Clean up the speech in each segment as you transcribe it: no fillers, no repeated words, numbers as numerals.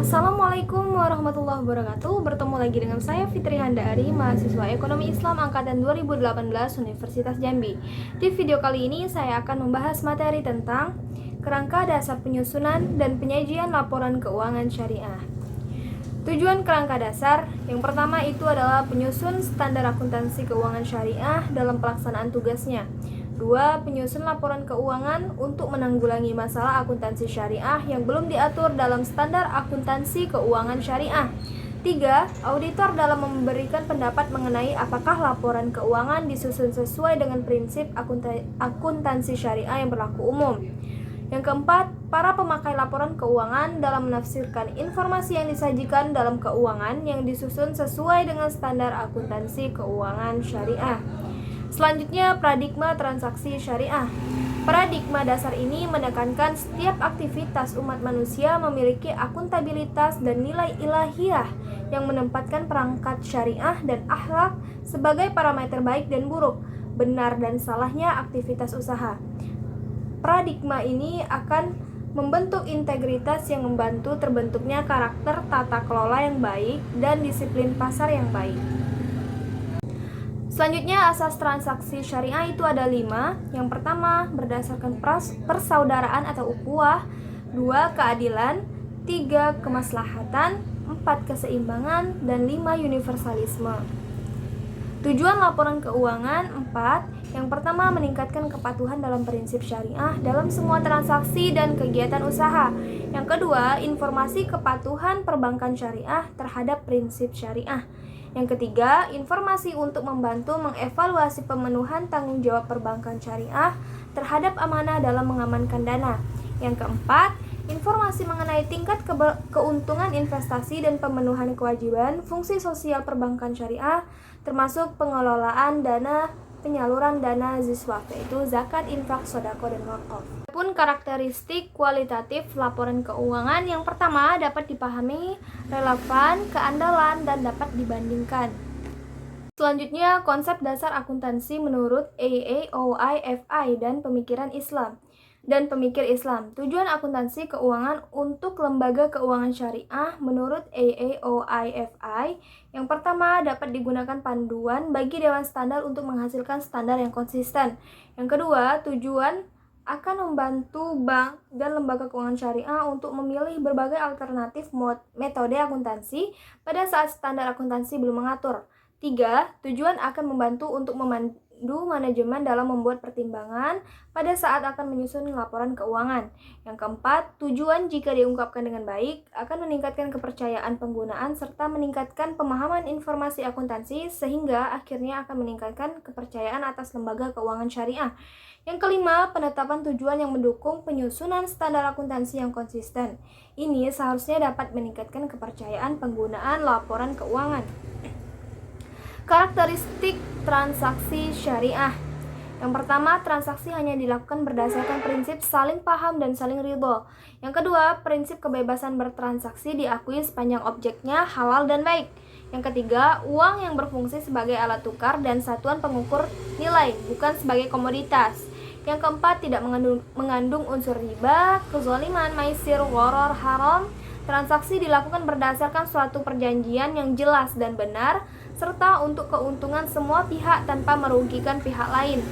Assalamualaikum warahmatullahi wabarakatuh. Bertemu lagi dengan saya Fitri Handari, mahasiswa Ekonomi Islam angkatan 2018 Universitas Jambi. Di video kali ini saya akan membahas materi tentang kerangka dasar penyusunan dan penyajian laporan keuangan syariah. Tujuan kerangka dasar yang pertama itu adalah penyusun standar akuntansi keuangan syariah dalam pelaksanaan tugasnya. 2. Penyusun laporan keuangan untuk menanggulangi masalah akuntansi syariah yang belum diatur dalam standar akuntansi keuangan syariah. 3. Auditor dalam memberikan pendapat mengenai apakah laporan keuangan disusun sesuai dengan prinsip akuntansi syariah yang berlaku umum. Yang keempat, para pemakai laporan keuangan dalam menafsirkan informasi yang disajikan dalam keuangan yang disusun sesuai dengan standar akuntansi keuangan syariah. Selanjutnya, paradigma transaksi syariah. Paradigma dasar ini menekankan setiap aktivitas umat manusia memiliki akuntabilitas dan nilai ilahiyah yang menempatkan perangkat syariah dan akhlak sebagai parameter baik dan buruk, benar dan salahnya aktivitas usaha. Paradigma ini akan membentuk integritas yang membantu terbentuknya karakter tata kelola yang baik dan disiplin pasar yang baik. Selanjutnya, asas transaksi syariah itu ada 5. Yang pertama, berdasarkan persaudaraan atau ukhuwah. 2. Keadilan. 3. Kemaslahatan. 4. Keseimbangan. Dan 5. Universalisme. Tujuan laporan keuangan 4. Yang pertama, meningkatkan kepatuhan dalam prinsip syariah dalam semua transaksi dan kegiatan usaha. Yang kedua, informasi kepatuhan perbankan syariah terhadap prinsip syariah. Yang ketiga, informasi untuk membantu mengevaluasi pemenuhan tanggung jawab perbankan syariah terhadap amanah dalam mengamankan dana. Yang keempat, informasi mengenai tingkat keuntungan investasi dan pemenuhan kewajiban fungsi sosial perbankan syariah, termasuk pengelolaan dana, penyaluran dana ziswaf, yaitu zakat, infak, sodako, dan wakaf. Pun karakteristik kualitatif laporan keuangan yang pertama dapat dipahami, relevan, keandalan, dan dapat dibandingkan. Selanjutnya, konsep dasar akuntansi menurut AAOIFI dan pemikir Islam. Tujuan akuntansi keuangan untuk lembaga keuangan syariah menurut AAOIFI yang pertama dapat digunakan panduan bagi dewan standar untuk menghasilkan standar yang konsisten. Yang kedua, tujuan akan membantu bank dan lembaga keuangan syariah untuk memilih berbagai alternatif metode akuntansi pada saat standar akuntansi belum mengatur. 3. Tujuan akan membantu untuk memandu manajemen dalam membuat pertimbangan pada saat akan menyusun laporan keuangan. Yang keempat, tujuan jika diungkapkan dengan baik akan meningkatkan kepercayaan penggunaan serta meningkatkan pemahaman informasi akuntansi sehingga akhirnya akan meningkatkan kepercayaan atas lembaga keuangan syariah. Yang kelima, penetapan tujuan yang mendukung penyusunan standar akuntansi yang konsisten. Ini seharusnya dapat meningkatkan kepercayaan penggunaan laporan keuangan. Karakteristik transaksi syariah. Yang pertama, transaksi hanya dilakukan berdasarkan prinsip saling paham dan saling ridho. Yang kedua, prinsip kebebasan bertransaksi diakui sepanjang objeknya halal dan baik. Yang ketiga, uang yang berfungsi sebagai alat tukar dan satuan pengukur nilai, bukan sebagai komoditas. Yang keempat, tidak mengandung unsur riba, kezaliman, maisir, gharar, haram. Transaksi dilakukan berdasarkan suatu perjanjian yang jelas dan benar, serta untuk keuntungan semua pihak tanpa merugikan pihak lain.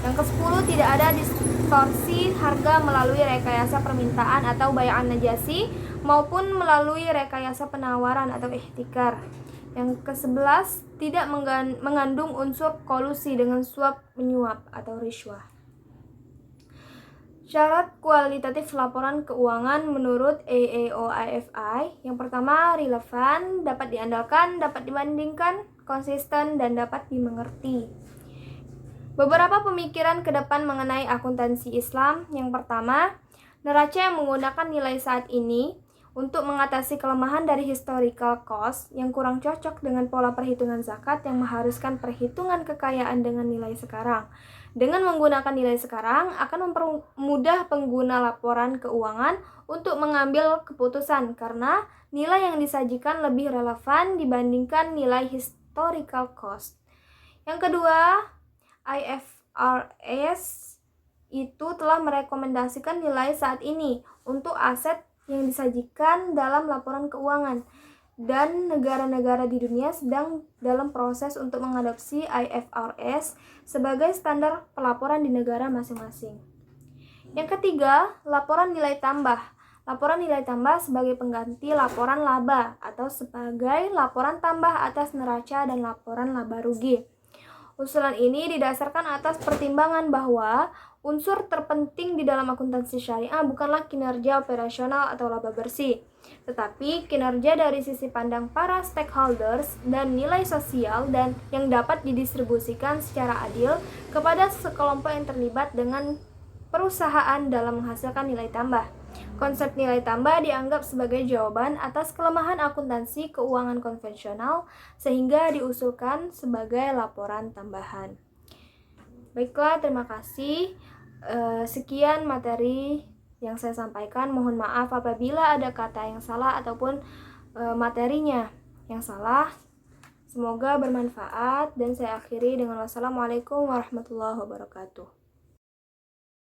Yang ke-10, tidak ada distorsi harga melalui rekayasa permintaan atau bayaan najasi maupun melalui rekayasa penawaran atau ihtikar. Yang ke-11, tidak mengandung unsur kolusi dengan suap menyuap atau riswah. Syarat kualitatif laporan keuangan menurut AAOIFI. Yang pertama, relevan, dapat diandalkan, dapat dibandingkan, konsisten, dan dapat dimengerti. Beberapa pemikiran ke depan mengenai akuntansi Islam. Yang pertama, neraca yang menggunakan nilai saat ini untuk mengatasi kelemahan dari historical cost yang kurang cocok dengan pola perhitungan zakat yang mengharuskan perhitungan kekayaan dengan nilai sekarang. Dengan menggunakan nilai sekarang akan mempermudah pengguna laporan keuangan untuk mengambil keputusan karena nilai yang disajikan lebih relevan dibandingkan nilai historical cost. Yang kedua, IFRS itu telah merekomendasikan nilai saat ini untuk aset yang disajikan dalam laporan keuangan, dan negara-negara di dunia sedang dalam proses untuk mengadopsi IFRS sebagai standar pelaporan di negara masing-masing. Yang ketiga, laporan nilai tambah. Laporan nilai tambah sebagai pengganti laporan laba atau sebagai laporan tambah atas neraca dan laporan laba rugi. Usulan ini didasarkan atas pertimbangan bahwa unsur terpenting di dalam akuntansi syariah bukanlah kinerja operasional atau laba bersih, tetapi kinerja dari sisi pandang para stakeholders dan nilai sosial dan yang dapat didistribusikan secara adil kepada sekelompok yang terlibat dengan perusahaan dalam menghasilkan nilai tambah. Konsep nilai tambah dianggap sebagai jawaban atas kelemahan akuntansi keuangan konvensional sehingga diusulkan sebagai laporan tambahan. Baiklah, terima kasih. Sekian materi yang saya sampaikan. Mohon maaf apabila ada kata yang salah ataupun materinya yang salah. Semoga bermanfaat dan saya akhiri dengan wassalamualaikum warahmatullahi wabarakatuh.